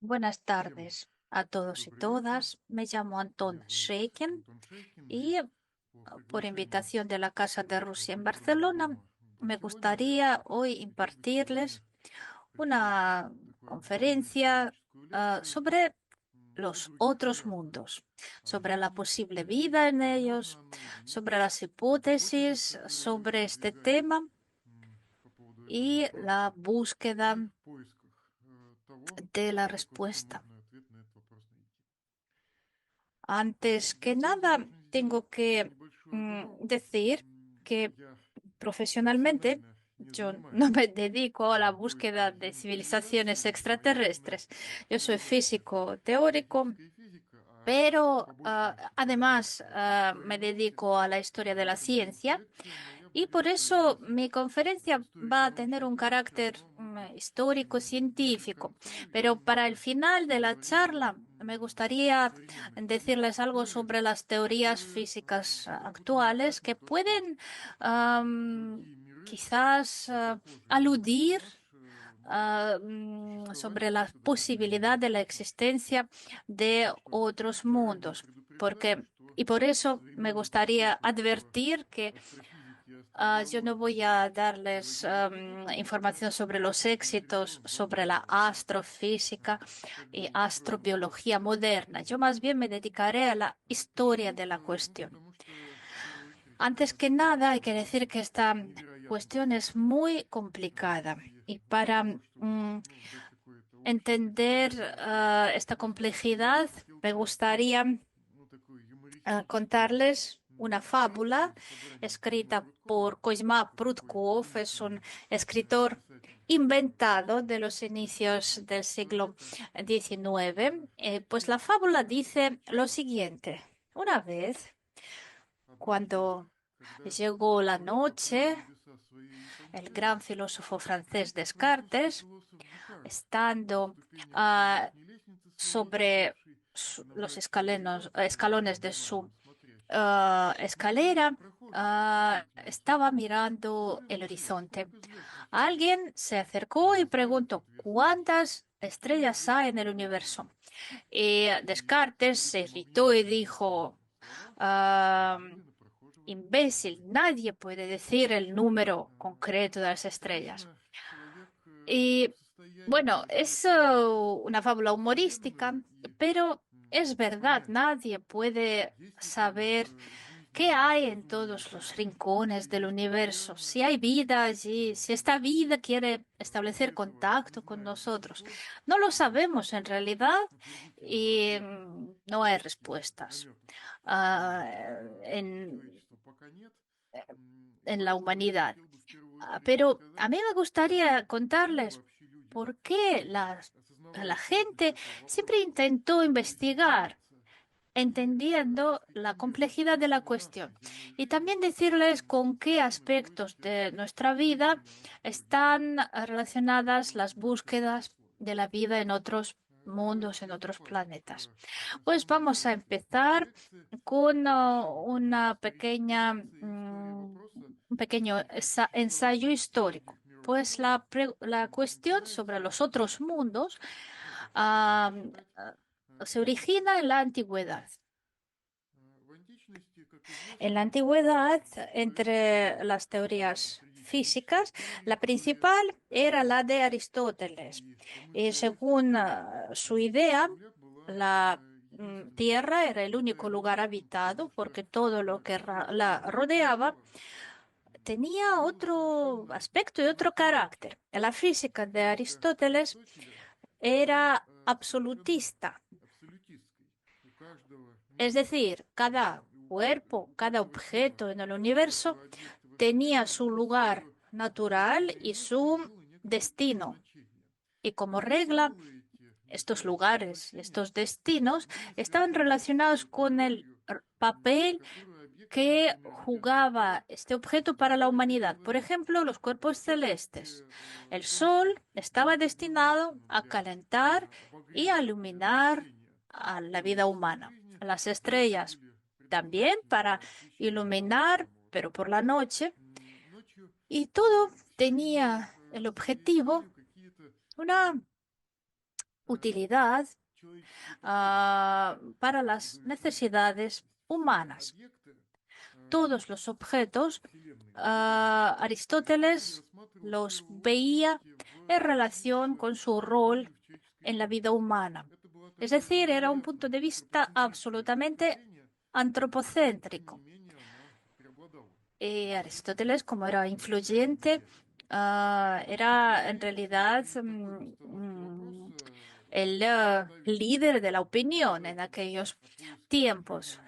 Buenas tardes a todos y todas. Me llamo Anton Sheikin y por invitación de la Casa de Rusia en Barcelona, me gustaría hoy impartirles una conferencia sobre los otros mundos, sobre la posible vida en ellos, sobre las hipótesis sobre este tema y la búsqueda de la respuesta. Antes que nada, tengo que decir que profesionalmente yo no me dedico a la búsqueda de civilizaciones extraterrestres. Yo soy físico teórico, pero además me dedico a la historia de la ciencia y por eso mi conferencia va a tener un carácter histórico-científico. Pero para el final de la charla me gustaría decirles algo sobre las teorías físicas actuales que pueden quizás aludir sobre la posibilidad de la existencia de otros mundos. Y por eso me gustaría advertir que yo no voy a darles información sobre los éxitos, sobre la astrofísica y astrobiología moderna. Yo más bien me dedicaré a la historia de la cuestión. Antes que nada, hay que decir que esta cuestión es muy complicada y para entender esta complejidad me gustaría contarles una fábula escrita por Kuzma Prutkov, es un escritor inventado de los inicios del siglo XIX. Pues la fábula dice lo siguiente. Una vez, cuando llegó la noche, el gran filósofo francés Descartes, estando sobre los escalones de su escalera, estaba mirando el horizonte. Alguien se acercó y preguntó, ¿cuántas estrellas hay en el universo? Y Descartes se irritó y dijo, "Ah, imbécil, nadie puede decir el número concreto de las estrellas". Y bueno, es una fábula humorística, pero es verdad, nadie puede saber qué hay en todos los rincones del universo, si hay vida allí, si esta vida quiere establecer contacto con nosotros. No lo sabemos en realidad y no hay respuestas. ah, en, en la humanidad. Pero a mí me gustaría contarles por qué la gente siempre intentó investigar, entendiendo la complejidad de la cuestión. Y también decirles con qué aspectos de nuestra vida están relacionadas las búsquedas de la vida en otros mundos, en otros planetas. Pues vamos a empezar con un pequeño ensayo histórico. Pues la cuestión sobre los otros mundos ah, se origina en la antigüedad. En la antigüedad, entre las teorías físicas, la principal era la de Aristóteles. Y según su idea, la Tierra era el único lugar habitado porque todo lo que la rodeaba tenía otro aspecto y otro carácter. La física de Aristóteles era absolutista, es decir, cada cuerpo, cada objeto en el universo tenía su lugar natural y su destino. Y como regla, estos lugares y estos destinos estaban relacionados con el papel que jugaba este objeto para la humanidad. Por ejemplo, los cuerpos celestes. El Sol estaba destinado a calentar y a iluminar a la vida humana. Las estrellas también para iluminar, pero por la noche. Y todo tenía el objetivo, una utilidad para las necesidades humanas. Todos los objetos, Aristóteles los veía en relación con su rol en la vida humana. Es decir, era un punto de vista absolutamente antropocéntrico. Aristóteles, como era influyente, era en realidad el líder de la opinión en aquellos tiempos.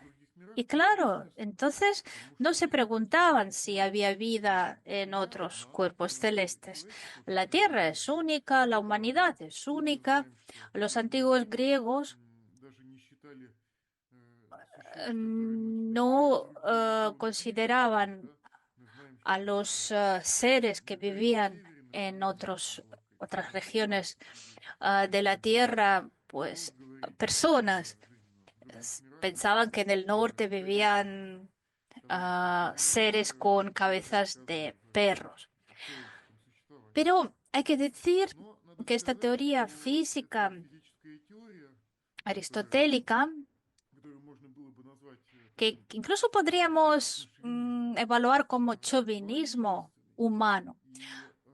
Y claro, entonces no se preguntaban si había vida en otros cuerpos celestes. La Tierra es única, la humanidad es única. Los antiguos griegos no consideraban a los seres que vivían en otras regiones de la Tierra, pues personas. Pensaban que en el norte vivían seres con cabezas de perros. Pero hay que decir que esta teoría física aristotélica, que incluso podríamos evaluar como chauvinismo humano,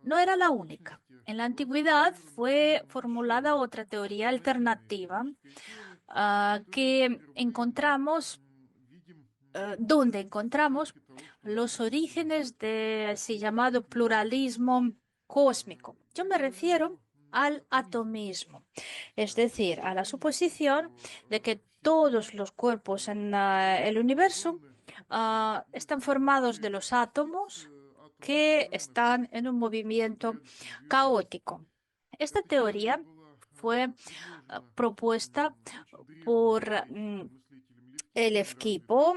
no era la única. En la antigüedad fue formulada otra teoría alternativa que encontramos, donde encontramos los orígenes de ese llamado pluralismo cósmico. Yo me refiero al atomismo, es decir, a la suposición de que todos los cuerpos en el universo están formados de los átomos que están en un movimiento caótico. Esta teoría fue propuesta por el Esquipo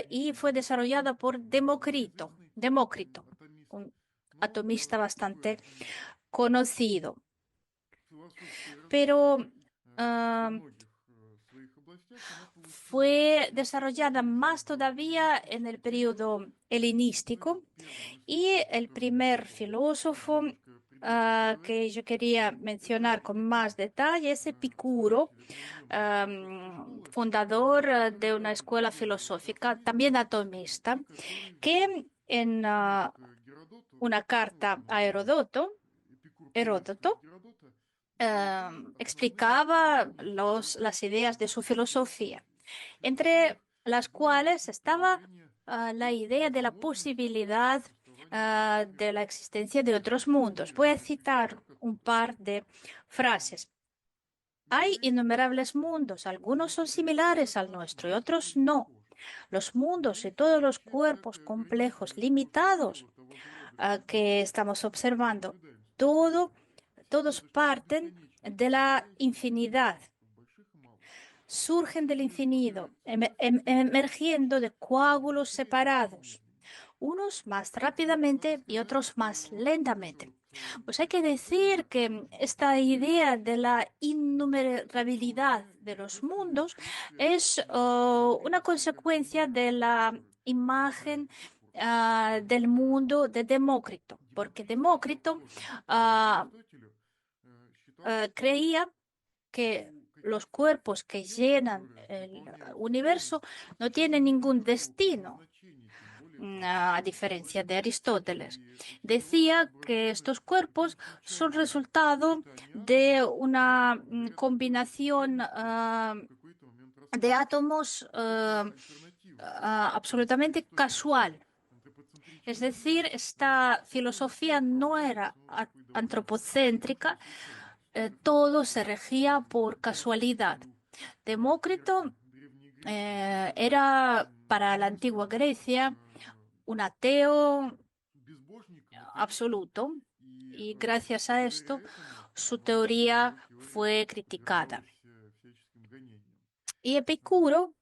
y fue desarrollada por Demócrito, un atomista bastante conocido. Pero fue desarrollada más todavía en el periodo helenístico y el primer filósofo que yo quería mencionar con más detalle es Epicuro, fundador de una escuela filosófica, también atomista, que en una carta a Heródoto explicaba las ideas de su filosofía, entre las cuales estaba la idea de la posibilidad de la existencia de otros mundos. Voy a citar un par de frases. Hay innumerables mundos, algunos son similares al nuestro y otros no. Los mundos y todos los cuerpos complejos, limitados que estamos observando, todos parten de la infinidad, surgen del infinito, emergiendo de coágulos separados, unos más rápidamente y otros más lentamente. Pues hay que decir que esta idea de la innumerabilidad de los mundos es una consecuencia de la imagen del mundo de Demócrito, porque Demócrito creía que los cuerpos que llenan el universo no tienen ningún destino, a diferencia de Aristóteles. Decía que estos cuerpos son resultado de una combinación de átomos absolutamente casual. Es decir, esta filosofía no era antropocéntrica, todo se regía por casualidad. Demócrito era para la antigua Grecia un ateo absoluto y gracias a esto su teoría fue criticada. Y Epicuro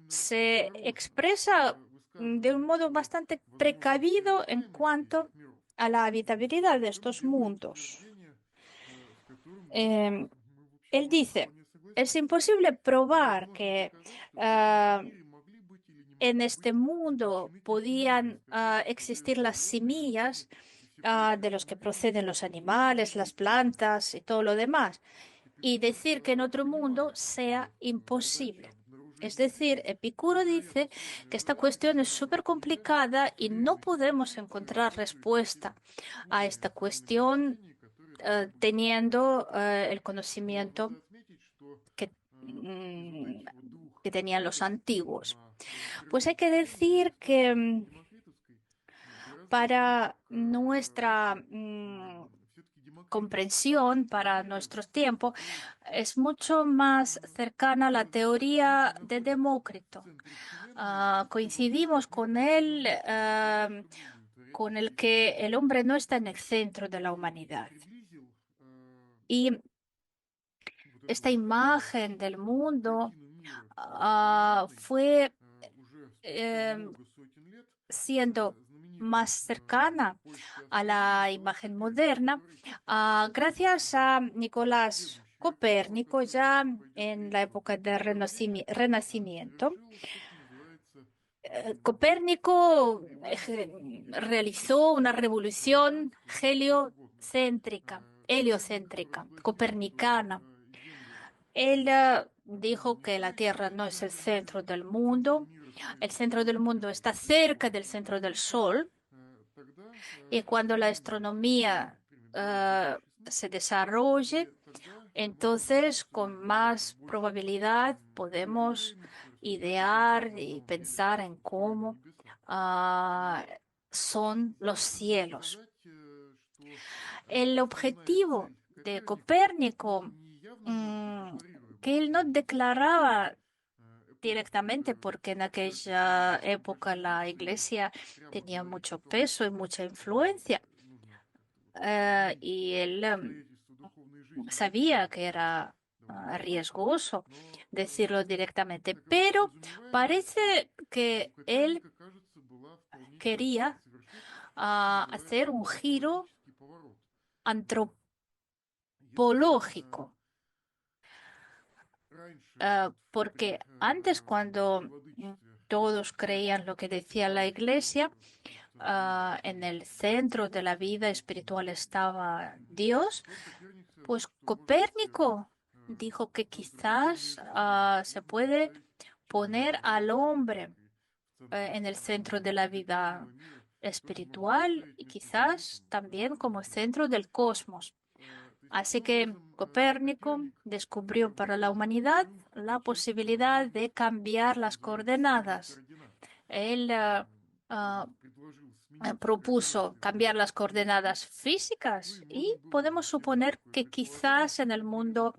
se expresa de un modo bastante precavido en cuanto a la habitabilidad de estos mundos. Él dice, es imposible probar que en este mundo podían existir las semillas de los que proceden los animales, las plantas y todo lo demás, y decir que en otro mundo sea imposible. Es decir, Epicuro dice que esta cuestión es súper complicada y no podemos encontrar respuesta a esta cuestión teniendo el conocimiento que, mm, que tenían los antiguos. Pues hay que decir que para nuestra comprensión, para nuestros tiempos, es mucho más cercana a la teoría de Demócrito. Coincidimos con él, con el que el hombre no está en el centro de la humanidad. Y esta imagen del mundo fue em, siendo más cercana a la imagen moderna gracias a Nicolás Copérnico ya en la época del Renacimiento. Copérnico realizó una revolución heliocéntrica, copernicana. Él dijo que la Tierra no es el centro del mundo. El centro del mundo está cerca del centro del Sol. Y cuando la astronomía se desarrolle, entonces con más probabilidad podemos idear y pensar en cómo son los cielos. El objetivo de Copérnico, que él no declaraba directamente, porque en aquella época la Iglesia tenía mucho peso y mucha influencia, y él sabía que era riesgoso decirlo directamente, pero parece que él quería hacer un giro antropológico, porque antes cuando todos creían lo que decía la Iglesia, en el centro de la vida espiritual estaba Dios, pues Copérnico dijo que quizás se puede poner al hombre en el centro de la vida espiritual y quizás también como centro del cosmos. Así que Copérnico descubrió para la humanidad la posibilidad de cambiar las coordenadas. Él ah, propuso cambiar las coordenadas físicas y podemos suponer que quizás en el mundo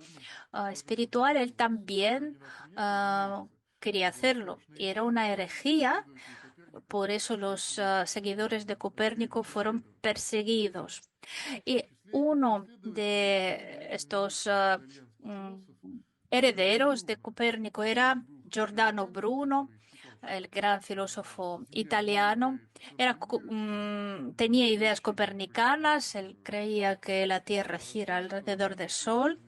espiritual él también quería hacerlo. Y era una herejía, por eso los seguidores de Copérnico fueron perseguidos. Y uno de estos mm, herederos de Copérnico era Giordano Bruno, el gran filósofo italiano. Tenía ideas copernicanas, él creía que la Tierra gira alrededor del Sol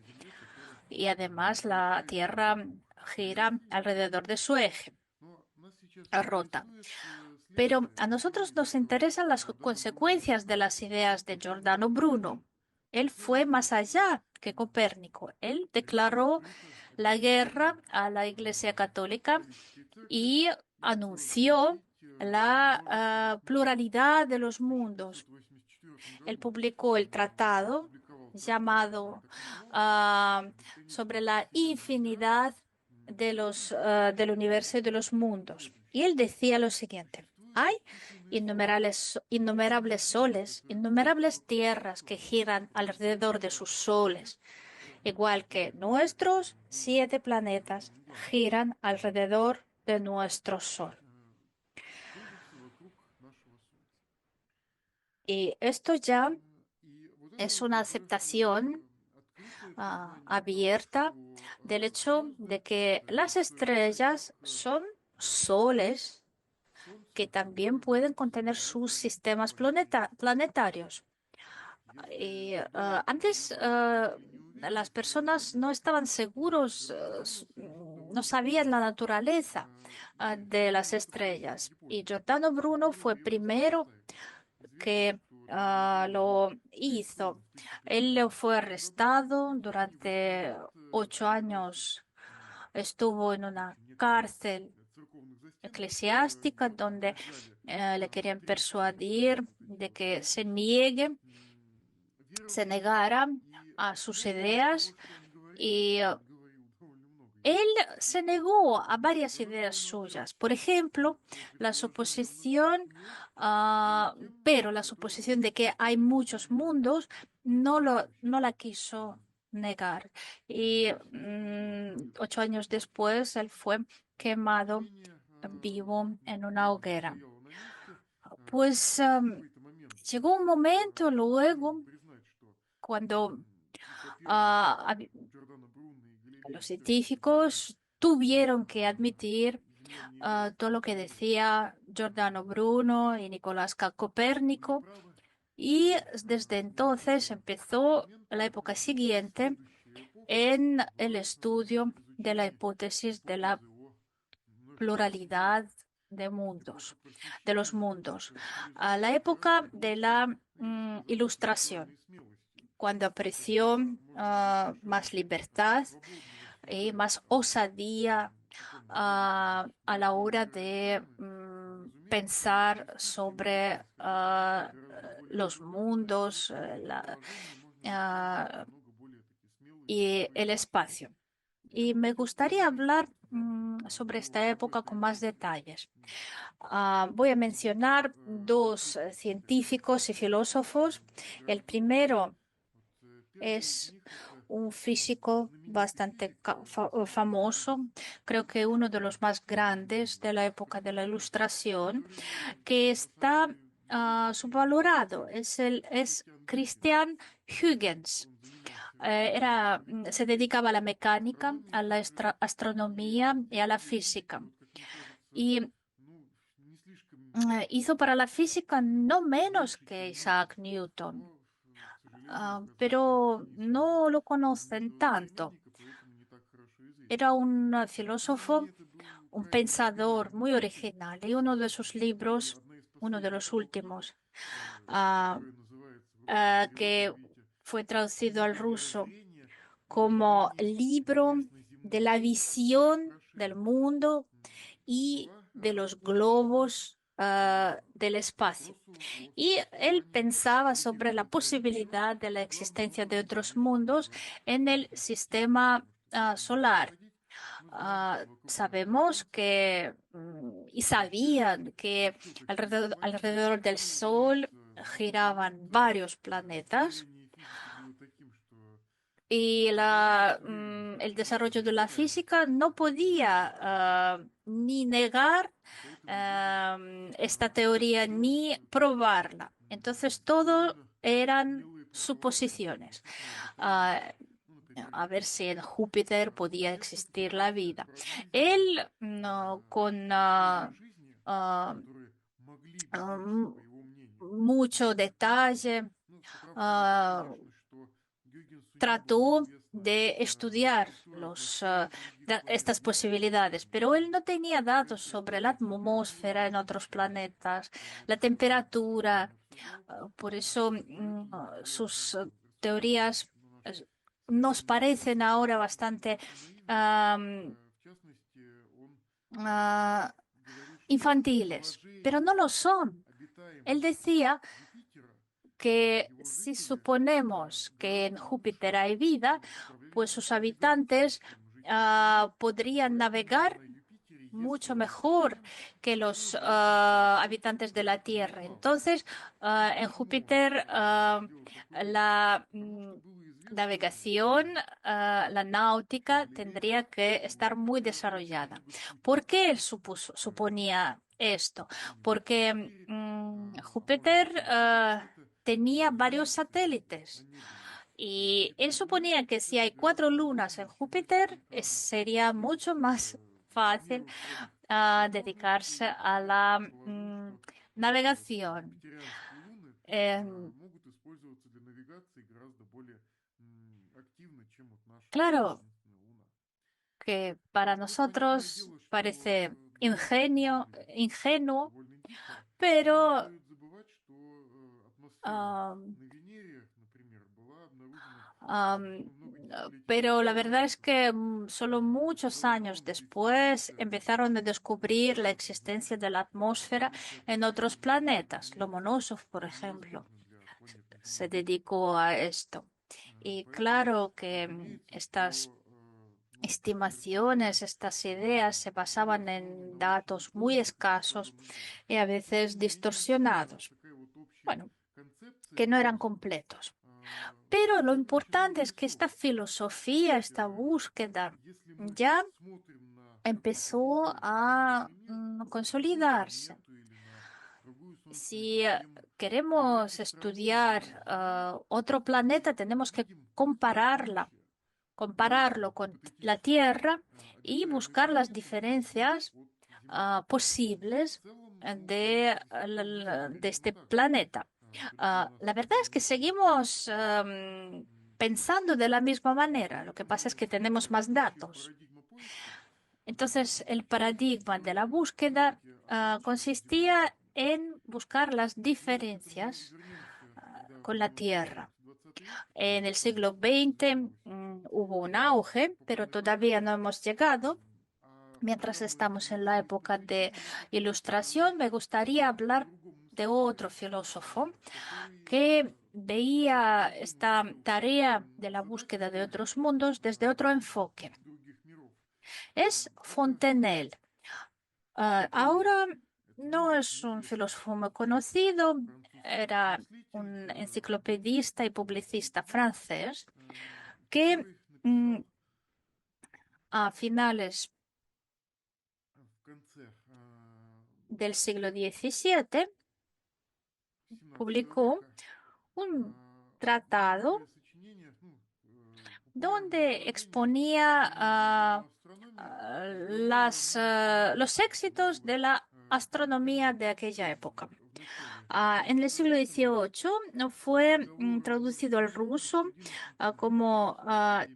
y además la Tierra gira alrededor de su eje, rota. Pero a nosotros nos interesan las consecuencias de las ideas de Giordano Bruno. Él fue más allá que Copérnico. Él declaró la guerra a la Iglesia Católica y anunció la pluralidad de los mundos. Él publicó el tratado llamado sobre la infinidad de del universo y de los mundos. Y él decía lo siguiente: hay innumerables soles, innumerables tierras que giran alrededor de sus soles, igual que nuestros 7 planetas giran alrededor de nuestro Sol. Y esto ya es una aceptación abierta del hecho de que las estrellas son soles que también pueden contener sus sistemas planetarios. Y, antes las personas no estaban seguros, no sabían la naturaleza de las estrellas. Y Giordano Bruno fue primero que lo hizo. Él fue arrestado durante 8 años. Estuvo en una cárcel eclesiástica donde le querían persuadir de que se negara a sus ideas y él se negó a varias ideas suyas. Por ejemplo, la suposición, ah, pero la suposición de que hay muchos mundos no la quiso negar. Y 8 años después, él fue quemado vivo en una hoguera. Pues llegó un momento luego cuando los científicos tuvieron que admitir todo lo que decía Giordano Bruno y Copérnico, y desde entonces empezó la época siguiente en el estudio de la hipótesis de la pluralidad de mundos, de los mundos, a la época de la Ilustración, cuando apreció más libertad y más osadía a la hora de pensar sobre los mundos ah, y el espacio. Y me gustaría hablar sobre esta época con más detalles. Voy a mencionar dos científicos y filósofos. El primero es un físico bastante famoso, creo que uno de los más grandes de la época de la Ilustración, que está subvalorado. Es Christian Huygens. Se dedicaba a la mecánica, a la astronomía y a la física. Y hizo para la física no menos que Isaac Newton. Pero no lo conocen tanto. Era un filósofo, un pensador muy original, y uno de sus libros, uno de los últimos, ah, que fue traducido al ruso como libro de la visión del mundo y de los globos del espacio. Y él pensaba sobre la posibilidad de la existencia de otros mundos en el sistema solar. Sabemos que y sabían que alrededor del Sol giraban varios planetas, y el desarrollo de la física no podía ni negar esta teoría ni probarla. Entonces, todo eran suposiciones. Ah, a ver si en Júpiter podía existir la vida. Él, no, con ah, um, mucho detalle, ah, trató de estudiar estas posibilidades, pero él no tenía datos sobre la atmósfera en otros planetas, la temperatura. Por eso sus teorías nos parecen ahora bastante am, ah, infantiles, pero no lo son. Él decía que si suponemos que en Júpiter hay vida, pues sus habitantes podrían navegar mucho mejor que los habitantes de la Tierra. Entonces, en Júpiter, la navegación, la náutica tendría que estar muy desarrollada. ¿Por qué él suponía esto? Porque Júpiter tenía varios satélites. Y él suponía que si hay 4 lunas en Júpiter, sería mucho más fácil dedicarse a la navegación. Em, claro que para nosotros parece ingenuo, pero Am, pero la verdad es que solo muchos años después empezaron a descubrir la existencia de la atmósfera en otros planetas. Lomonosov, por ejemplo, se dedicó a esto. Y claro que estas estimaciones, estas ideas se basaban en datos muy escasos y a veces distorsionados. Bueno, que no eran completos. Pero lo importante es que esta filosofía, esta búsqueda, ya empezó a consolidarse. Si queremos estudiar otro planeta, tenemos que compararlo con la Tierra y buscar las diferencias posibles de este planeta. La verdad es que seguimos pensando de la misma manera. Lo que pasa es que tenemos más datos. Entonces, el paradigma de la búsqueda consistía en buscar las diferencias con la Tierra. En el siglo XX hubo un auge, pero todavía no hemos llegado. Mientras estamos en la época de Ilustración, me gustaría hablar de otro filósofo que veía esta tarea de la búsqueda de otros mundos desde otro enfoque. Es Fontenelle. Ahora no es un filósofo muy conocido, era un enciclopedista y publicista francés que a finales del siglo XVII publicó un tratado donde exponía los éxitos de la astronomía de aquella época. En el siglo XVIII no fue traducido al ruso como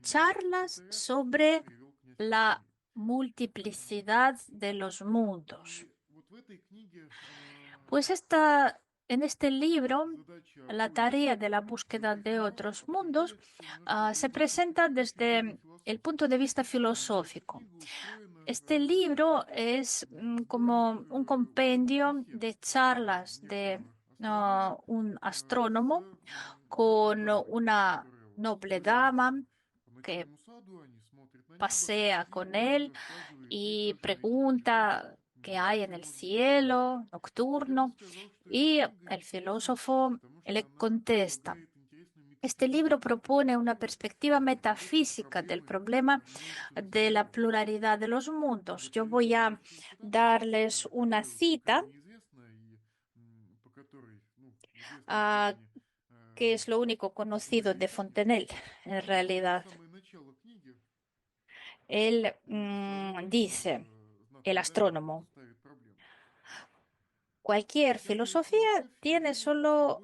charlas sobre la multiplicidad de los mundos. Pues en este libro, la tarea de la búsqueda de otros mundos se presenta desde el punto de vista filosófico. Este libro es como un compendio de charlas de un astrónomo con una noble dama que pasea con él y pregunta qué hay en el cielo nocturno y el filósofo le contesta. Este libro propone una perspectiva metafísica del problema de la pluralidad de los mundos. Yo voy a darles una cita, ah, que es lo único conocido de Fontenelle, en realidad. Él dice, el astrónomo, cualquier filosofía tiene solo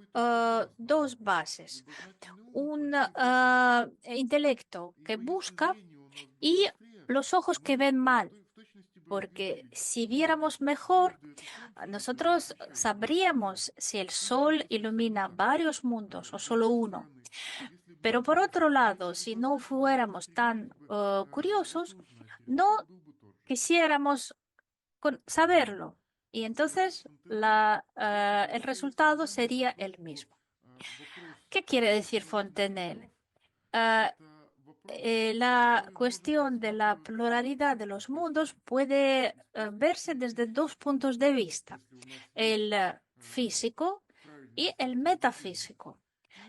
dos bases. Un intelecto que busca y los ojos que ven mal. Porque si viéramos mejor, nosotros sabríamos si el sol ilumina varios mundos o solo uno. Pero por otro lado, si no fuéramos tan curiosos, no quisiéramos saberlo. Y entonces el resultado sería el mismo. ¿Qué quiere decir Fontenelle? Ah, la cuestión de la pluralidad de los mundos puede verse desde dos puntos de vista, el físico y el metafísico.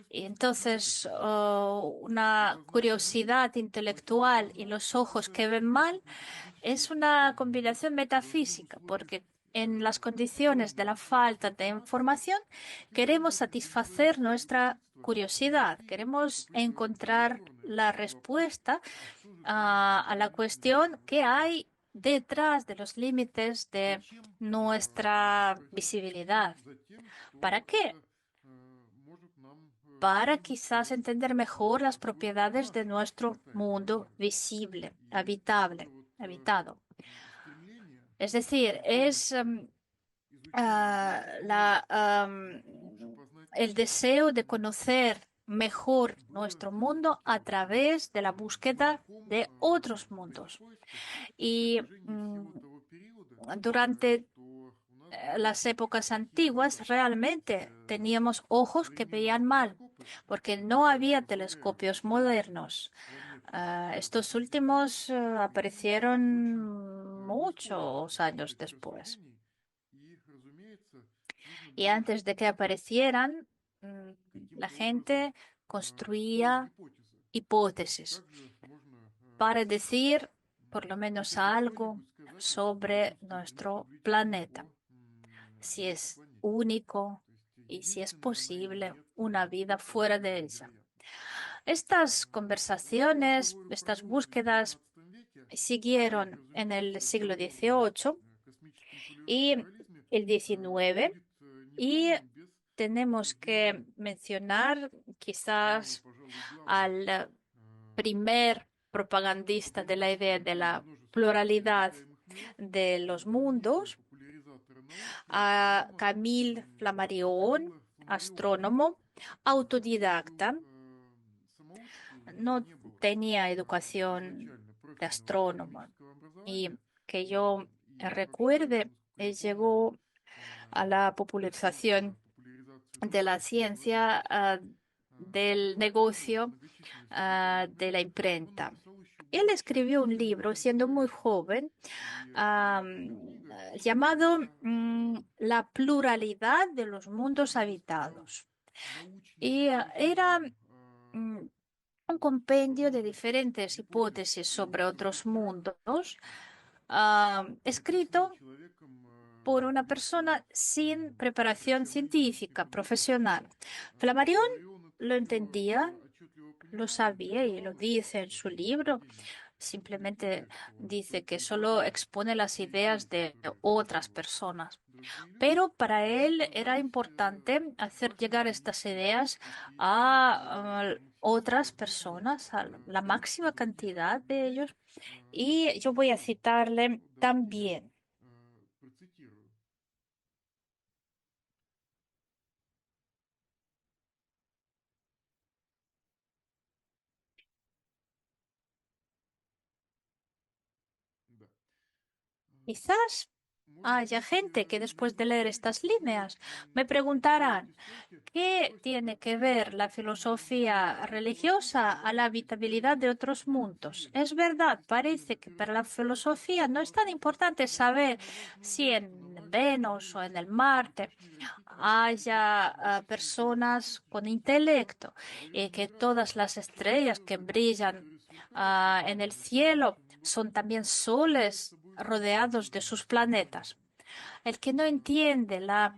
Y entonces, una curiosidad intelectual y los ojos que ven mal es una combinación metafísica, porque en las condiciones de la falta de información queremos satisfacer nuestra curiosidad, queremos encontrar la respuesta a la cuestión que hay detrás de los límites de nuestra visibilidad. ¿Para qué? Para quizás entender mejor las propiedades de nuestro mundo visible, habitado. Es decir, es el deseo de conocer mejor nuestro mundo a través de la búsqueda de otros mundos. Y durante las épocas antiguas realmente teníamos ojos que veían mal, porque no había telescopios modernos. Estos últimos aparecieron muchos años después. Y antes de que aparecieran, mm, la gente construía hipótesis para decir por lo menos algo sobre nuestro planeta, si es único y si es posible una vida fuera de ella. Estas conversaciones, estas búsquedas siguieron en el siglo XVIII y el XIX y tenemos que mencionar quizás al primer propagandista de la idea de la pluralidad de los mundos, a Camille Flammarion, astrónomo, autodidacta. No tenía educación de astrónomo y que yo recuerde, llegó a la popularización de la ciencia, del negocio, de la imprenta. Él escribió un libro siendo muy joven, llamado La pluralidad de los mundos habitados. Y era mm, un compendio de diferentes hipótesis sobre otros mundos, escrito por una persona sin preparación científica profesional. Flammarion lo entendía, lo sabía y lo dice en su libro. Simplemente dice que solo expone las ideas de otras personas. Pero para él era importante hacer llegar estas ideas a otras personas, a la máxima cantidad de ellos. Y yo voy a citarle también. Quizás haya gente que después de leer estas líneas me preguntarán, ¿qué tiene que ver la filosofía religiosa a la habitabilidad de otros mundos? Es verdad, parece que para la filosofía no es tan importante saber si en Venus o en el Marte haya personas con intelecto y que todas las estrellas que brillan en el cielo son también soles rodeados de sus planetas. El que no entiende la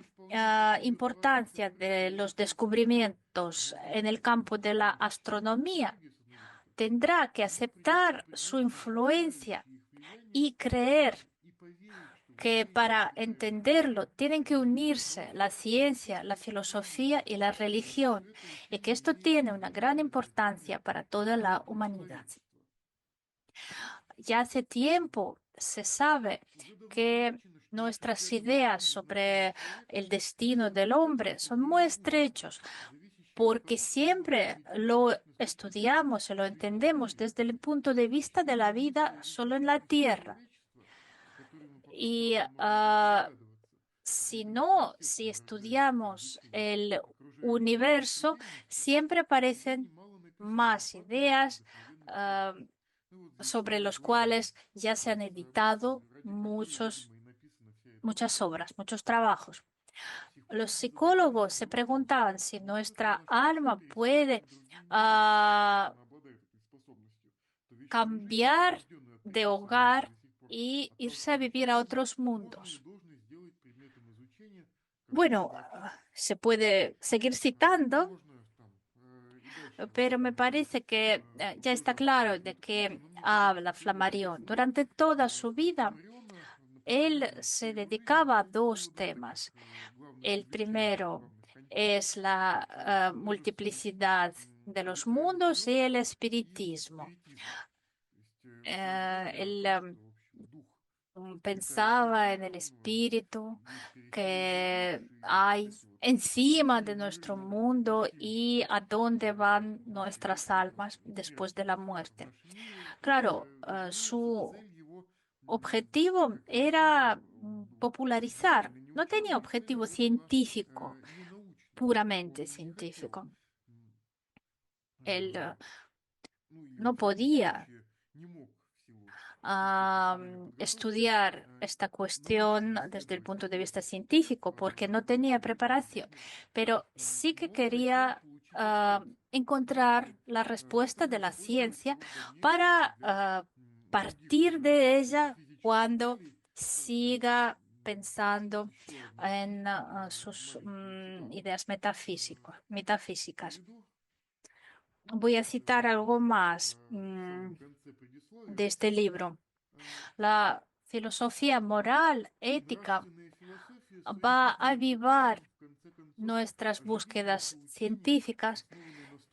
importancia de los descubrimientos en el campo de la astronomía tendrá que aceptar su influencia y creer que para entenderlo tienen que unirse la ciencia, la filosofía y la religión, y que esto tiene una gran importancia para toda la humanidad. Ya hace tiempo se sabe que nuestras ideas sobre el destino del hombre son muy estrechos porque siempre lo estudiamos y lo entendemos desde el punto de vista de la vida solo en la Tierra. Y si no, si estudiamos el universo, siempre aparecen más ideas sobre los cuales ya se han editado muchas obras, muchos trabajos. Los psicólogos se preguntaban si nuestra alma puede cambiar de hogar y irse a vivir a otros mundos. Bueno, se puede seguir citando, pero me parece que ya está claro de qué habla Flammarion. Durante toda su vida, él se dedicaba a dos temas. El primero es la multiplicidad de los mundos y el espiritismo. El pensaba en el espíritu que hay encima de nuestro mundo y a dónde van nuestras almas después de la muerte. Claro, su objetivo era popularizar, no tenía objetivo científico, puramente científico. Él no podía estudiar esta cuestión desde el punto de vista científico porque no tenía preparación, pero sí que quería encontrar la respuesta de la ciencia para partir de ella cuando siga pensando en sus ideas metafísicas. Voy a citar algo más de este libro. La filosofía moral, ética, va a avivar nuestras búsquedas científicas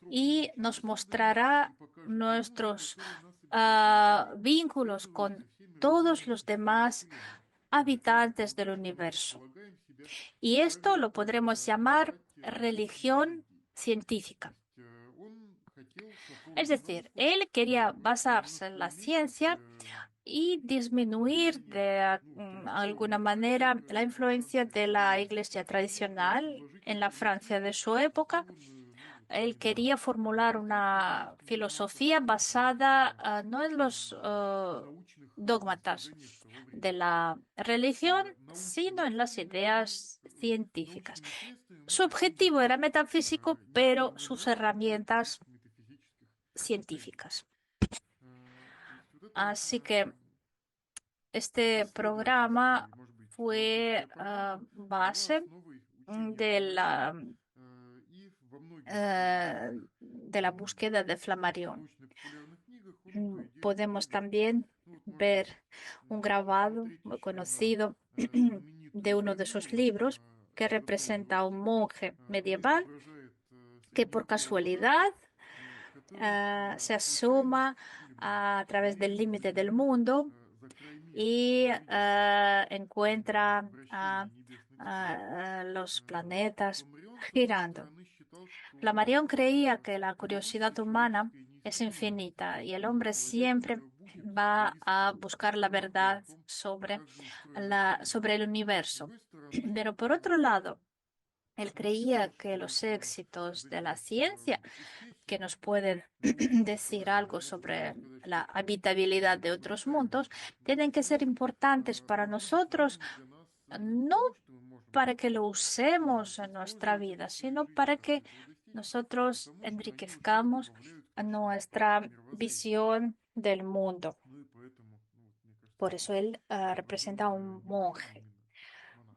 y nos mostrará nuestros vínculos con todos los demás habitantes del universo. Y esto lo podremos llamar religión científica. Es decir, él quería basarse en la ciencia y disminuir de alguna manera la influencia de la iglesia tradicional en la Francia de su época. Él quería formular una filosofía basada no en los dogmatas de la religión, sino en las ideas científicas. Su objetivo era metafísico, pero sus herramientas científicas. Así que este programa fue base de de la búsqueda de Flammarion. Podemos también ver un grabado muy conocido de uno de sus libros que representa a un monje medieval que por casualidad se asoma a través del límite del mundo y encuentra a los planetas girando. Flammarion creía que la curiosidad humana es infinita y el hombre siempre va a buscar la verdad sobre el universo. Pero por otro lado, él creía que los éxitos de la ciencia, que nos pueden decir algo sobre la habitabilidad de otros mundos, tienen que ser importantes para nosotros, no para que lo usemos en nuestra vida, sino para que nosotros enriquezcamos nuestra visión del mundo. Por eso él representa a un monje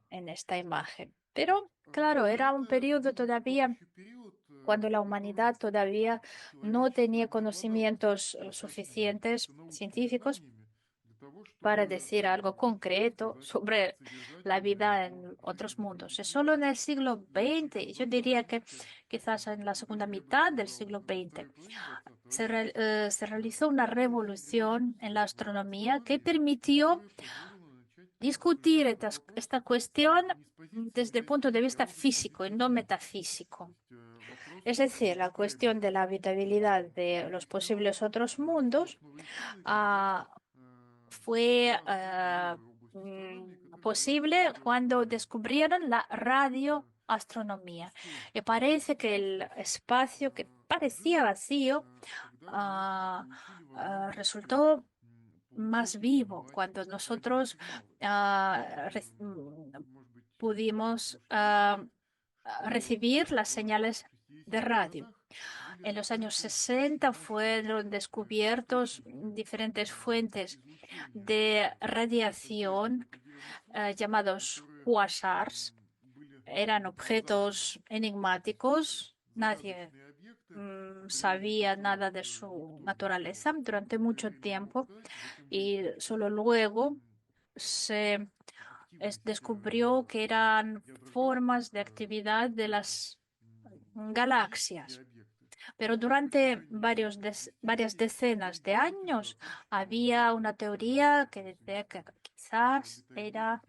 en esta imagen. Pero, claro, era un periodo todavía cuando la humanidad todavía no tenía conocimientos suficientes científicos para decir algo concreto sobre la vida en otros mundos. Es solo en el siglo XX, yo diría que quizás en la segunda mitad del siglo XX, se realizó una revolución en la astronomía que permitió discutir esta cuestión desde el punto de vista físico y no metafísico. Es decir, la cuestión de la habitabilidad de los posibles otros mundos ah, fue posible cuando descubrieron la radioastronomía. Y parece que el espacio que parecía vacío ah, resultó más vivo cuando nosotros pudimos recibir las señales de radio. En los años 60 fueron descubiertos diferentes fuentes de radiación llamados quasars. Eran objetos enigmáticos. Nadie sabía nada de su naturaleza durante mucho tiempo y solo luego se descubrió que eran formas de actividad de las galaxias. Pero durante varias decenas de años había una teoría que decía que quizás era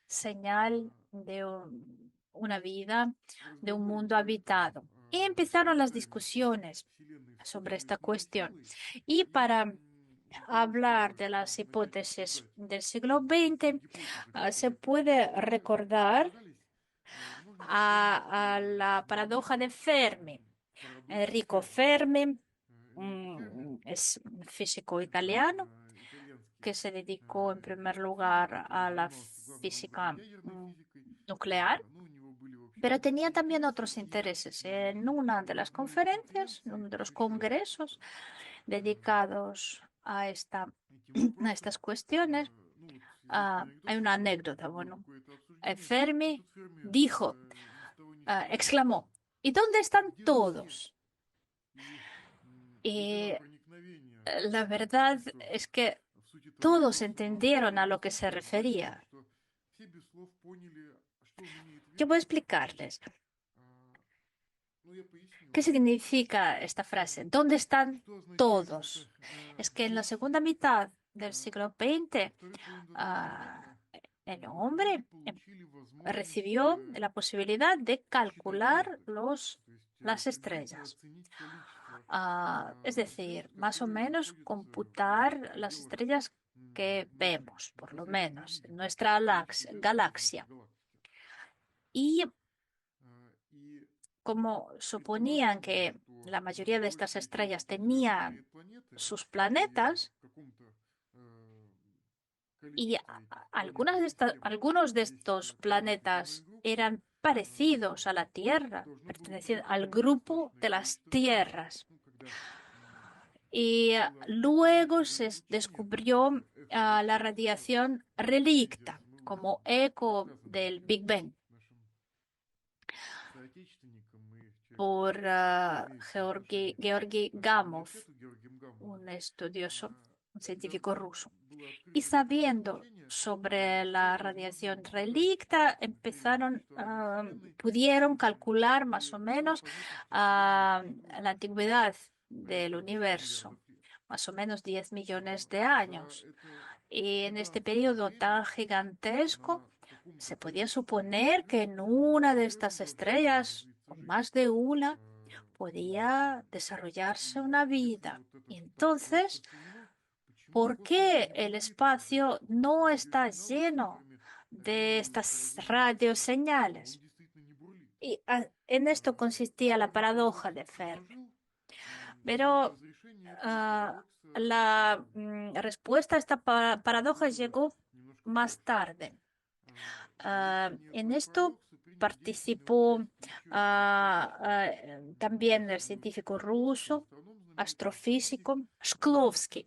señal de una vida, de un mundo habitado. Y empezaron las discusiones sobre esta cuestión. Y para hablar de las hipótesis del siglo XX, se puede recordar a la paradoja de Fermi. Enrico Fermi es un físico italiano que se dedicó en primer lugar a la física nuclear, pero tenía también otros intereses. En una de las conferencias, en uno de los congresos dedicados a estas cuestiones, hay una anécdota. Bueno, Fermi dijo, exclamó, ¿y dónde están todos? Y la verdad es que todos entendieron a lo que se refería. Yo voy a explicarles qué significa esta frase. ¿Dónde están todos? Es que en la segunda mitad del siglo XX, ah, el hombre recibió la posibilidad de calcular las estrellas. Es decir, más o menos computar las estrellas que vemos, por lo menos, en nuestra galaxia. Y como suponían que la mayoría de estas estrellas tenían sus planetas, y algunos de estos planetas eran parecidos a la Tierra, pertenecían al grupo de las tierras. Y luego se descubrió la radiación relicta como eco del Big Bang por Georgi Gamov, un estudioso, un científico ruso. Y sabiendo sobre la radiación relicta, pudieron calcular más o menos la antigüedad del universo, más o menos 10 millones de años. Y en este periodo tan gigantesco, se podía suponer que en una de estas estrellas, o más de una, podía desarrollarse una vida. Y entonces, ¿por qué el espacio no está lleno de estas radioseñales? Y en esto consistía la paradoja de Fermi. Pero la respuesta a esta paradoja llegó más tarde. En esto participó también el científico ruso, astrofísico Shklovsky.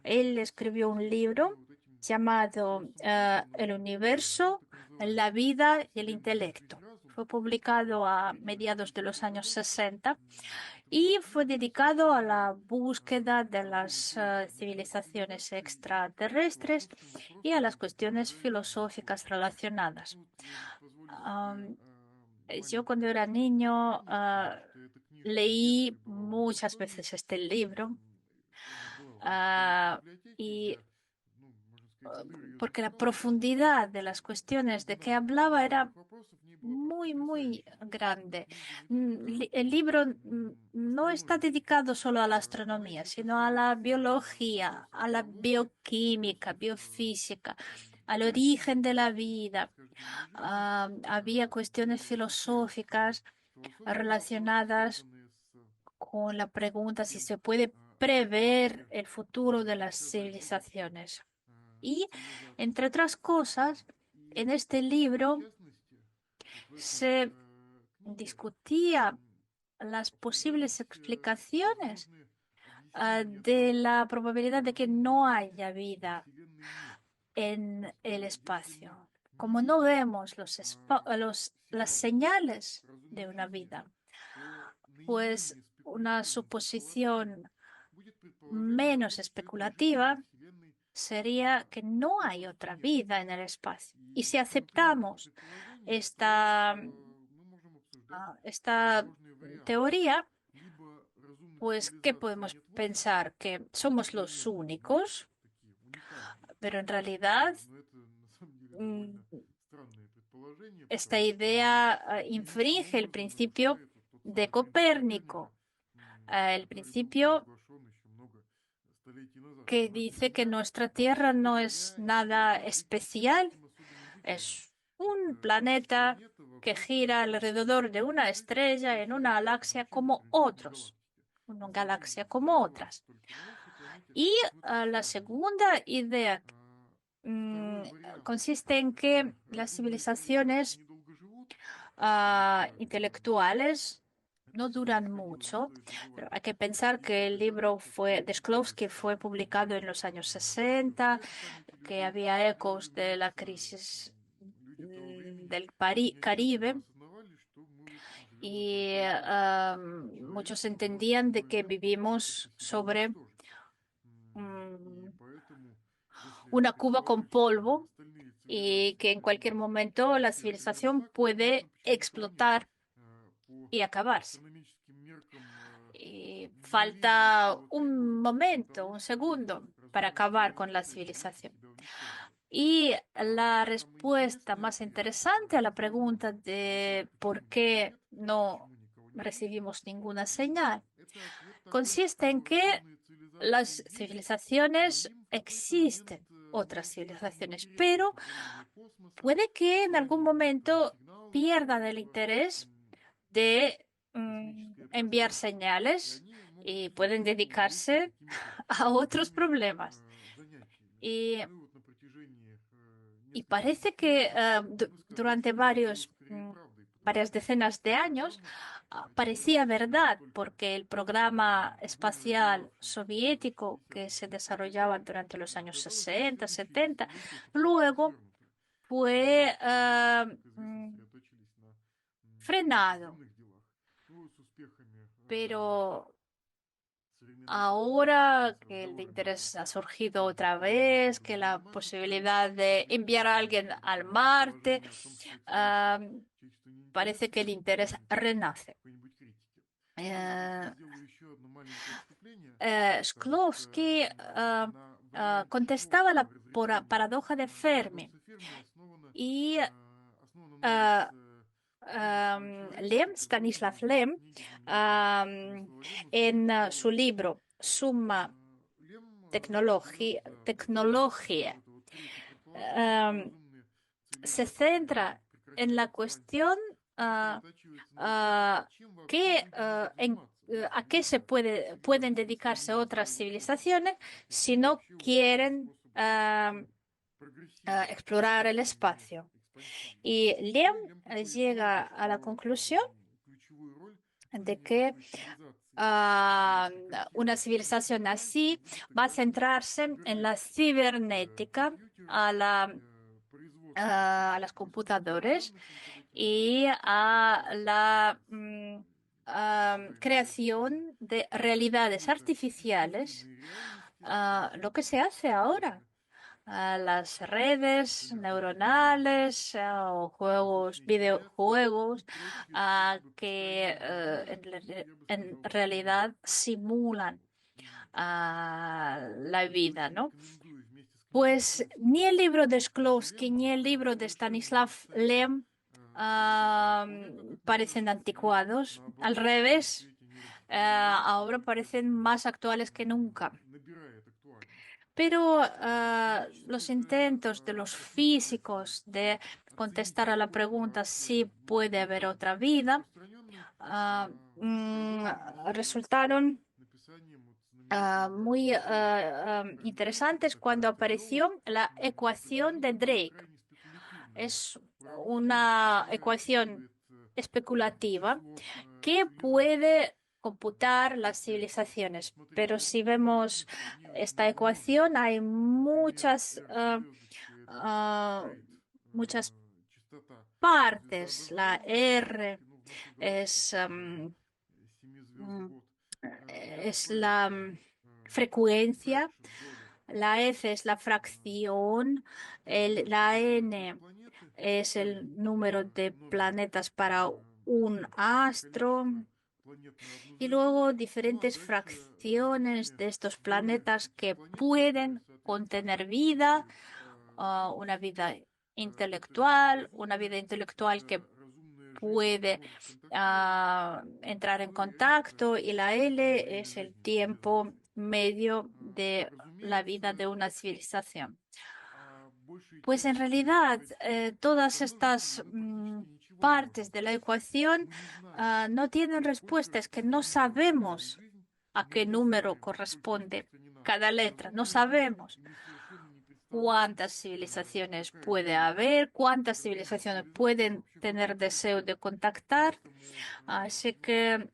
Él escribió un libro llamado El universo, la vida y el intelecto. Fue publicado a mediados de los años 60 y fue dedicado a la búsqueda de las civilizaciones extraterrestres y a las cuestiones filosóficas relacionadas. Yo cuando era niño leí muchas veces este libro ah, y porque la profundidad de las cuestiones de que hablaba era muy, muy grande. El libro no está dedicado solo a la astronomía, sino a la biología, a la bioquímica, biofísica, al origen de la vida. Había cuestiones filosóficas relacionadas con la pregunta si se puede prever el futuro de las civilizaciones. Y, entre otras cosas, en este libro se discutía las posibles explicaciones de la probabilidad de que no haya vida en el espacio. Como no vemos las señales de una vida, pues una suposición menos especulativa sería que no hay otra vida en el espacio. Y si aceptamos esta teoría, pues, ¿qué podemos pensar? ¿Que somos los únicos? pero en realidad mm, esta idea infringe el principio de Copérnico, el principio que dice que nuestra Tierra no es nada especial, es un planeta que gira alrededor de una estrella en una galaxia como otros, una galaxia como otras. Y la segunda idea mm, consiste en que las civilizaciones intelectuales no duran mucho, pero hay que pensar que el libro de Shklovsky fue publicado en los años 60, que había ecos de la crisis del Caribe y muchos entendían de que vivimos sobre mm, una cuba con polvo y que en cualquier momento la civilización puede explotar y acabarse. Y falta un momento, un segundo, para acabar con la civilización. Y la respuesta más interesante a la pregunta de por qué no recibimos ninguna señal consiste en que las civilizaciones existen, otras civilizaciones, pero puede que en algún momento pierdan el interés de enviar señales y pueden dedicarse a otros problemas. Y, y parece que durante varias decenas de años parecía verdad, porque el programa espacial soviético que se desarrollaba durante los años 60, 70, luego fue frenado. Pero ahora que el interés ha surgido otra vez, que la posibilidad de enviar a alguien al Marte, ah, parece que el interés renace. Eh, Shklovsky contestaba la paradoja de Fermi y ah, Stanislav Lem, en su libro Summa Tecnología, se centra en la cuestión ah, a qué pueden dedicarse otras civilizaciones si no quieren explorar el espacio. Y Lem llega a la conclusión de que ah, una civilización así va a centrarse en la cibernética, a a las computadoras y a la creación de realidades artificiales, lo que se hace ahora. Las redes neuronales o videojuegos que en realidad simulan la vida, ¿no? Pues ni el libro de Shklovsky ni el libro de Stanislav Lem parecen anticuados. Al revés, ahora parecen más actuales que nunca. Pero los intentos de los físicos de contestar a la pregunta si puede haber otra vida resultaron muy interesantes cuando apareció la ecuación de Drake. Es una ecuación especulativa que puede computar las civilizaciones. Pero si vemos esta ecuación, hay muchas partes. La R es, mm, es la frecuencia, la F es la fracción, la N es el número de planetas para un astro y luego diferentes fracciones de estos planetas que pueden contener vida, una vida intelectual que puede entrar en contacto, y la L es el tiempo medio de la vida de una civilización. Pues en realidad todas estas partes de la ecuación no tienen respuestas, que no sabemos a qué número corresponde cada letra, no sabemos cuántas civilizaciones puede haber, cuántas civilizaciones pueden tener deseo de contactar. Así que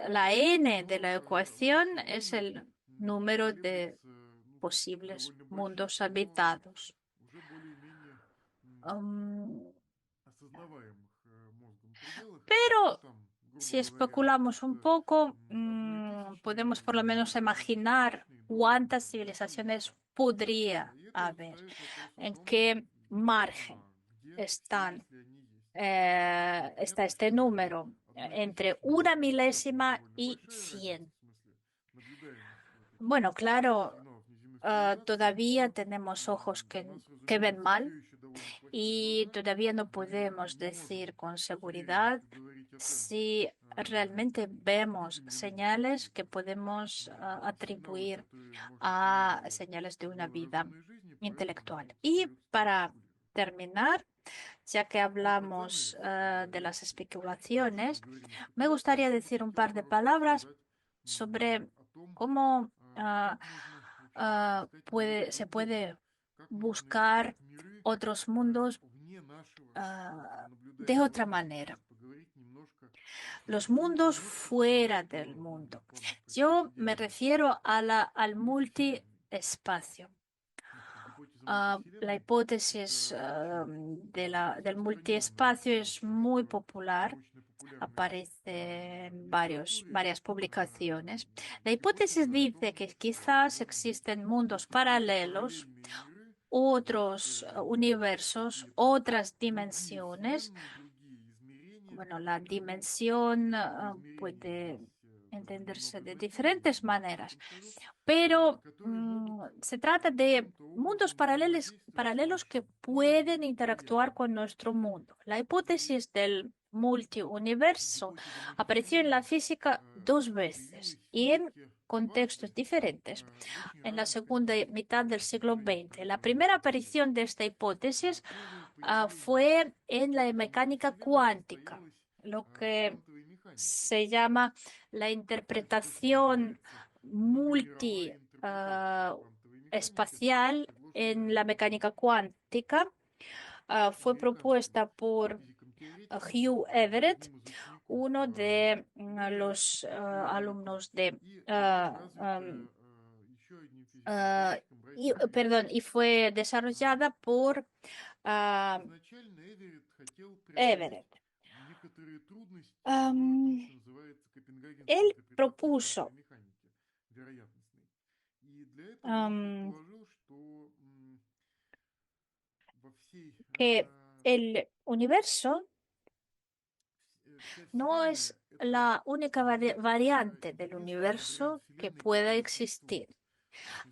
la n de la ecuación es el número de posibles mundos habitados. Um, pero si especulamos un poco, podemos por lo menos imaginar cuántas civilizaciones podría haber, en qué margen está este número, entre una milésima y 100. Bueno, claro, todavía tenemos ojos que ven mal, y todavía no podemos decir con seguridad si realmente vemos señales que podemos atribuir a señales de una vida intelectual. Y para terminar, ya que hablamos de las especulaciones, me gustaría decir un par de palabras sobre cómo se puede buscar otros mundos de otra manera. Los mundos fuera del mundo. Yo me refiero al multiespacio. La hipótesis del multiespacio es muy popular, aparece en varias publicaciones. La hipótesis dice que quizás existen mundos paralelos, otros universos, otras dimensiones. Bueno, la dimensión puede entenderse de diferentes maneras, pero se trata de mundos paralelos que pueden interactuar con nuestro mundo. La hipótesis del multiuniverso apareció en la física 2 veces y en contextos diferentes en la segunda mitad del siglo XX. La primera aparición de esta hipótesis fue en la mecánica cuántica, lo que se llama la interpretación multi espacial en la mecánica cuántica. Fue propuesta por Hugh Everett, uno de los alumnos de perdón, y fue desarrollada por ah, Everett. Am, Él propuso am, que el universo no es la única variante del universo que pueda existir.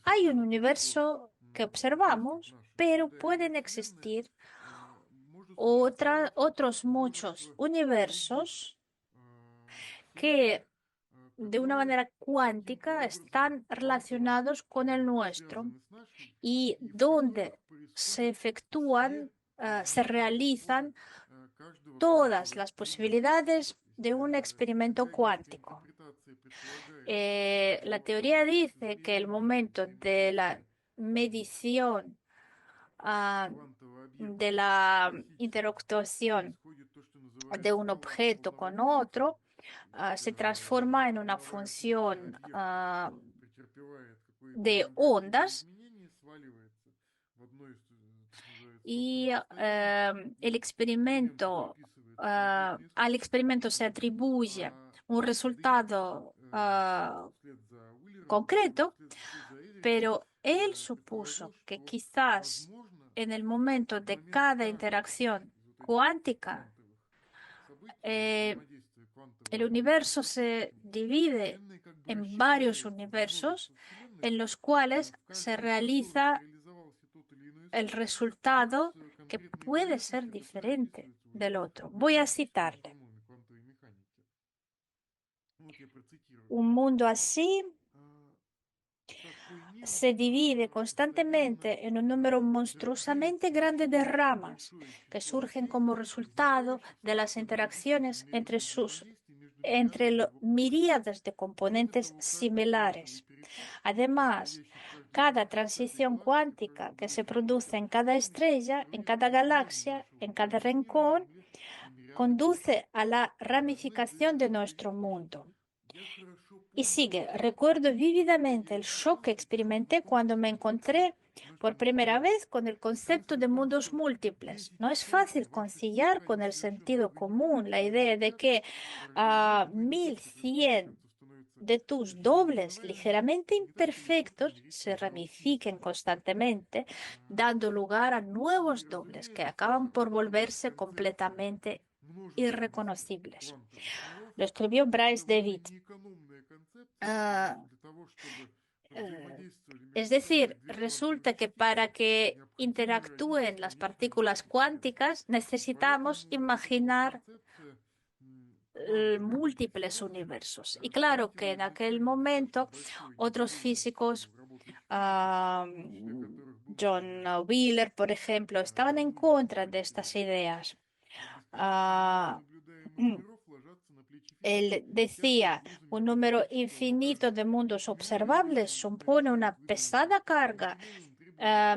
Hay un universo que observamos, pero pueden existir otros muchos universos que de una manera cuántica están relacionados con el nuestro, y donde se realizan todas las posibilidades de un experimento cuántico. La teoría dice que el momento de la medición de la interactuación de un objeto con otro se transforma en una función de ondas, y al experimento se atribuye un resultado concreto, pero él supuso que quizás en el momento de cada interacción cuántica, eh, el universo se divide en varios universos en los cuales se realiza el resultado que puede ser diferente del otro. Voy a citarle. Un mundo así se divide constantemente en un número monstruosamente grande de ramas que surgen como resultado de las interacciones entre miríadas de componentes similares. Además, cada transición cuántica que se produce en cada estrella, en cada galaxia, en cada rincón, conduce a la ramificación de nuestro mundo. Y sigue, recuerdo vívidamente el shock que experimenté cuando me encontré por primera vez con el concepto de mundos múltiples. No es fácil conciliar con el sentido común la idea de que 1100 de tus dobles ligeramente imperfectos se ramifiquen constantemente, dando lugar a nuevos dobles que acaban por volverse completamente irreconocibles. Lo escribió Bryce David. Ah, es decir, resulta que para que interactúen las partículas cuánticas necesitamos imaginar múltiples universos. Y claro que en aquel momento otros físicos, ah, John Wheeler, por ejemplo, estaban en contra de estas ideas. Ah, Él decía, un número infinito de mundos observables supone una pesada carga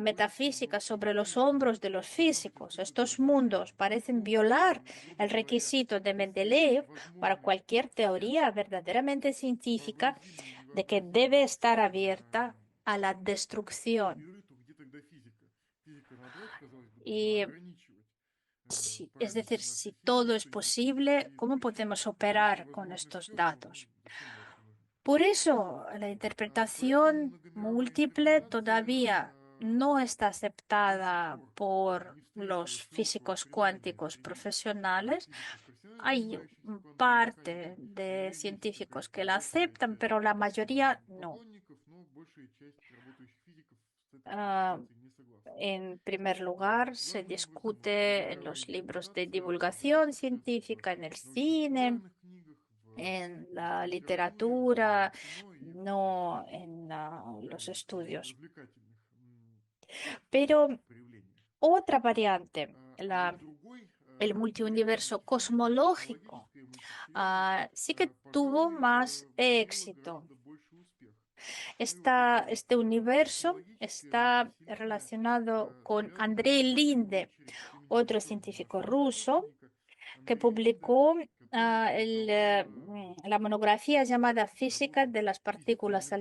metafísica sobre los hombros de los físicos. Estos mundos parecen violar el requisito de Mendeleev para cualquier teoría verdaderamente científica de que debe estar abierta a la destrucción. Y es decir, si todo es posible, ¿cómo podemos operar con estos datos? Por eso, la interpretación múltiple todavía no está aceptada por los físicos cuánticos profesionales. Hay parte de científicos que la aceptan, pero la mayoría no. Ah, en primer lugar, se discute en los libros de divulgación científica, en el cine, en la literatura, no en los estudios. Pero otra variante, el multiuniverso cosmológico, sí que tuvo más éxito. Este universo está relacionado con Andrei Linde, otro científico ruso, que publicó la monografía llamada Física de las partículas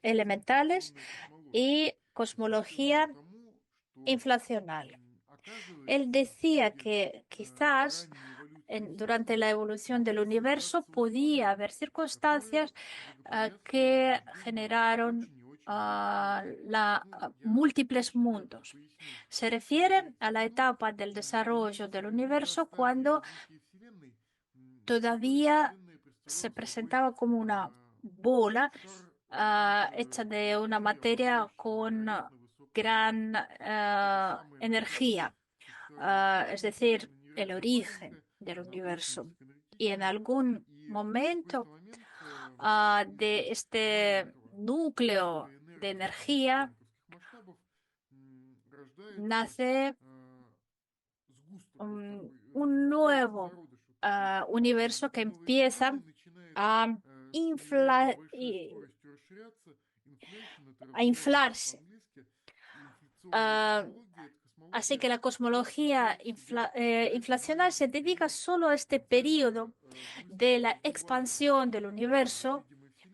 elementales y cosmología inflacional. Él decía que quizás durante la evolución del universo podía haber circunstancias que generaron múltiples mundos. Se refiere a la etapa del desarrollo del universo cuando todavía se presentaba como una bola hecha de una materia con gran energía, es decir, el origen del universo. Y en algún momento de este núcleo de energía nace un nuevo universo que empieza a, a inflarse. Ah, Así que la cosmología inflacional se dedica solo a este periodo de la expansión del universo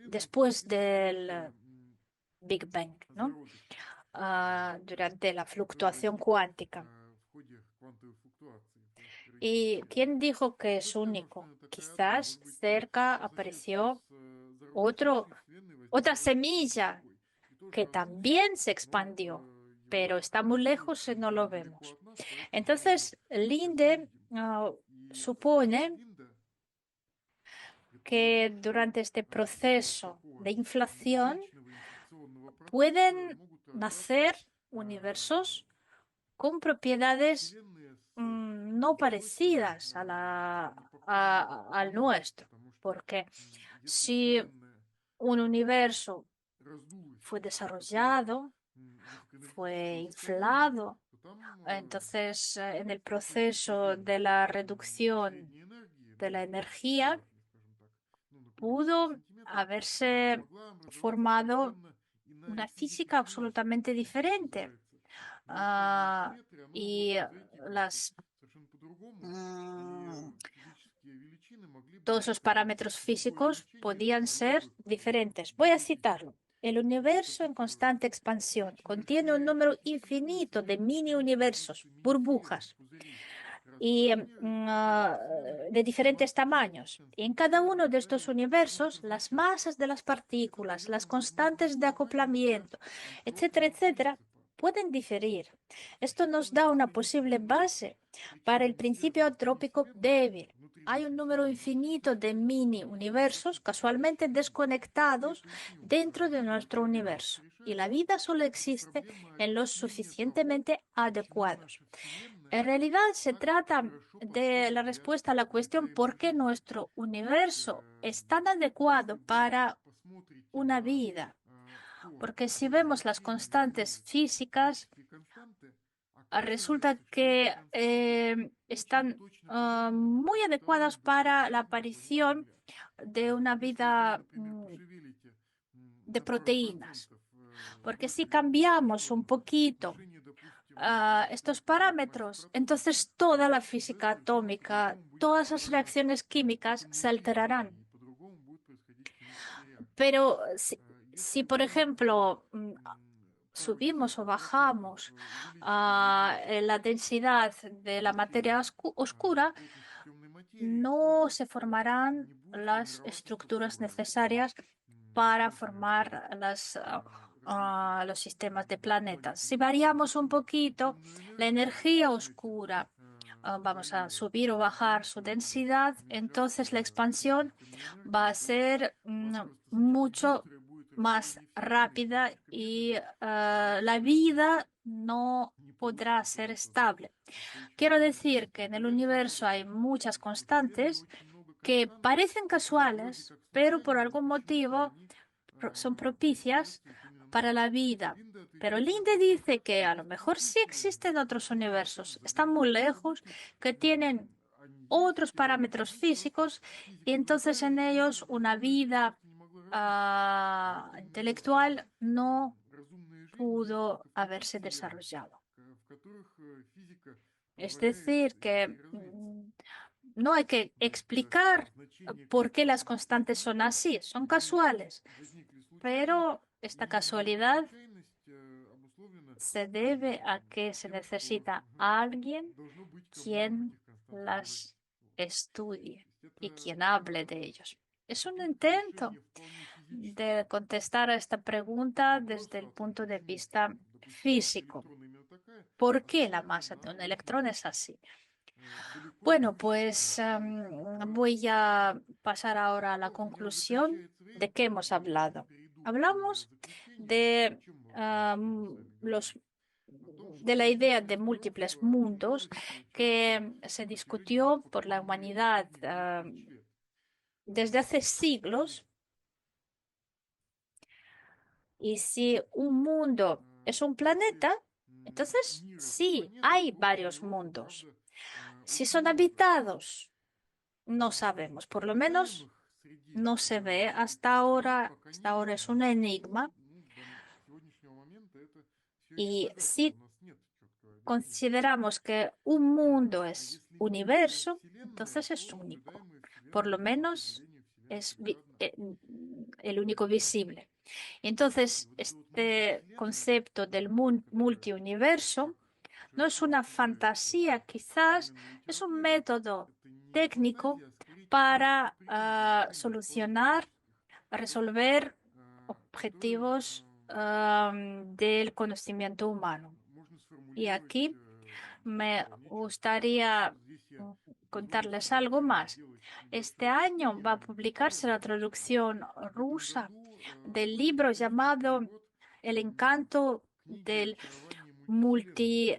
después del Big Bang, ¿no? Durante la fluctuación cuántica. ¿Y quién dijo que es único? Quizás cerca apareció otra semilla que también se expandió, pero está muy lejos si no lo vemos. Entonces, Linde supone que durante este proceso de inflación pueden nacer universos con propiedades no parecidas al nuestro, porque si un universo fue desarrollado, fue inflado, entonces en el proceso de la reducción de la energía pudo haberse formado una física absolutamente diferente. Ah, y las mm, todos los parámetros físicos podían ser diferentes. Voy a citarlo. El universo en constante expansión contiene un número infinito de mini universos, burbujas, y de diferentes tamaños. Y en cada uno de estos universos, las masas de las partículas, las constantes de acoplamiento, etcétera, etcétera, pueden diferir. Esto nos da una posible base para el principio antrópico débil. Hay un número infinito de mini universos casualmente desconectados dentro de nuestro universo. Y la vida solo existe en los suficientemente adecuados. En realidad se trata de la respuesta a la cuestión por qué nuestro universo es tan adecuado para una vida. Porque si vemos las constantes físicas, resulta que están muy adecuadas para la aparición de una vida de proteínas. Porque si cambiamos un poquito estos parámetros, entonces toda la física atómica, todas las reacciones químicas se alterarán. Pero si por ejemplo, subimos o bajamos la densidad de la materia oscura, no se formarán las estructuras necesarias para formar los sistemas de planetas. Si variamos un poquito la energía oscura, vamos a subir o bajar su densidad, entonces la expansión va a ser mucho más rápida y la vida no podrá ser estable. Quiero decir que en el universo hay muchas constantes que parecen casuales, pero por algún motivo son propicias para la vida. Pero Linde dice que a lo mejor sí existen otros universos, están muy lejos, que tienen otros parámetros físicos y entonces en ellos una vida intelectual no pudo haberse desarrollado. Es decir, que no hay que explicar por qué las constantes son así, son casuales, pero esta casualidad se debe a que se necesita alguien quien las estudie y quien hable de ellos. Es un intento de contestar a esta pregunta desde el punto de vista físico. ¿Por qué la masa de un electrón es así? Bueno, pues voy a pasar ahora a la conclusión de qué hemos hablado. Hablamos de de la idea de múltiples mundos que se discutió por la humanidad desde hace siglos. Y si un mundo es un planeta, entonces sí, hay varios mundos. Si son habitados, no sabemos, por lo menos no se ve hasta ahora. Hasta ahora es un enigma. Y si consideramos que un mundo es universo, entonces es único. Por lo menos es el único visible. Entonces, este concepto del multiuniverso no es una fantasía, quizás es un método técnico para solucionar, resolver objetivos del conocimiento humano. Y aquí me gustaría contarles algo más. Este año va a publicarse la traducción rusa del libro llamado el encanto del multi,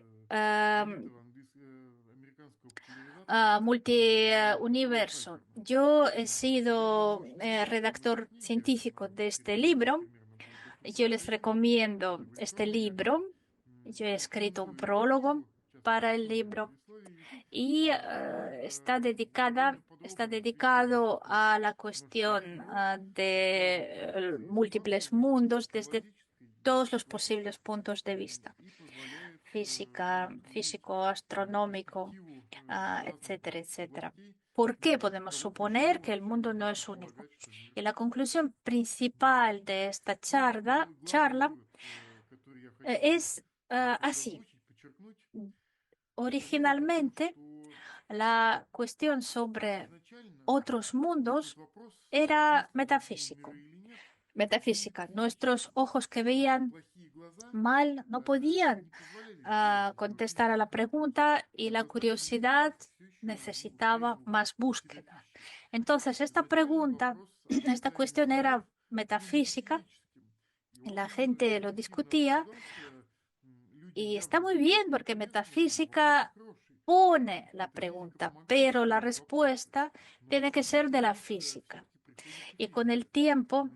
multiuniverso. Yo he sido redactor científico de este libro. Yo les recomiendo este libro. Yo he escrito un prólogo para el libro y está dedicado a la cuestión de múltiples mundos desde todos los posibles puntos de vista, física, físico, astronómico, etcétera, etcétera. ¿Por qué podemos suponer que el mundo no es único? Y la conclusión principal de esta charla es así. Originalmente, la cuestión sobre otros mundos era metafísica. Nuestros ojos que veían mal no podían contestar a la pregunta y la curiosidad necesitaba más búsqueda. Entonces, esta pregunta, esta cuestión era metafísica, y la gente lo discutía y está muy bien porque metafísica pone la pregunta, pero la respuesta tiene que ser de la física. Y con el tiempo,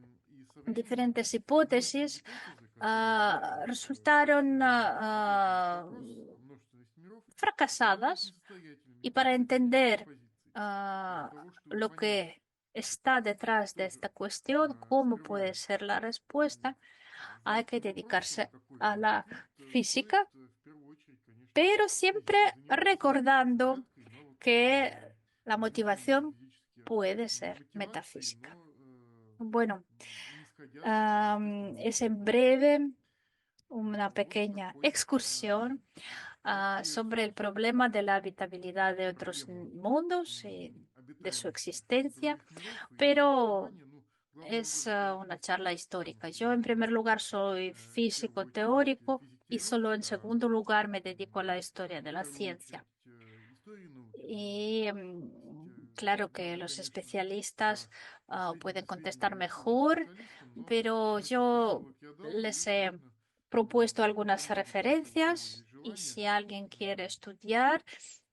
diferentes hipótesis resultaron fracasadas y para entender lo que está detrás de esta cuestión, cómo puede ser la respuesta, hay que dedicarse a la física, pero siempre recordando que la motivación puede ser metafísica. Bueno, es en breve una pequeña excursión sobre el problema de la habitabilidad de otros mundos y de su existencia, pero es una charla histórica. Yo, en primer lugar, soy físico teórico y solo en segundo lugar me dedico a la historia de la ciencia. Y claro que los especialistas pueden contestar mejor, pero yo les he propuesto algunas referencias y si alguien quiere estudiar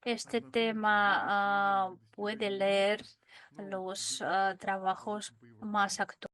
este tema, puede leer los trabajos más actuales.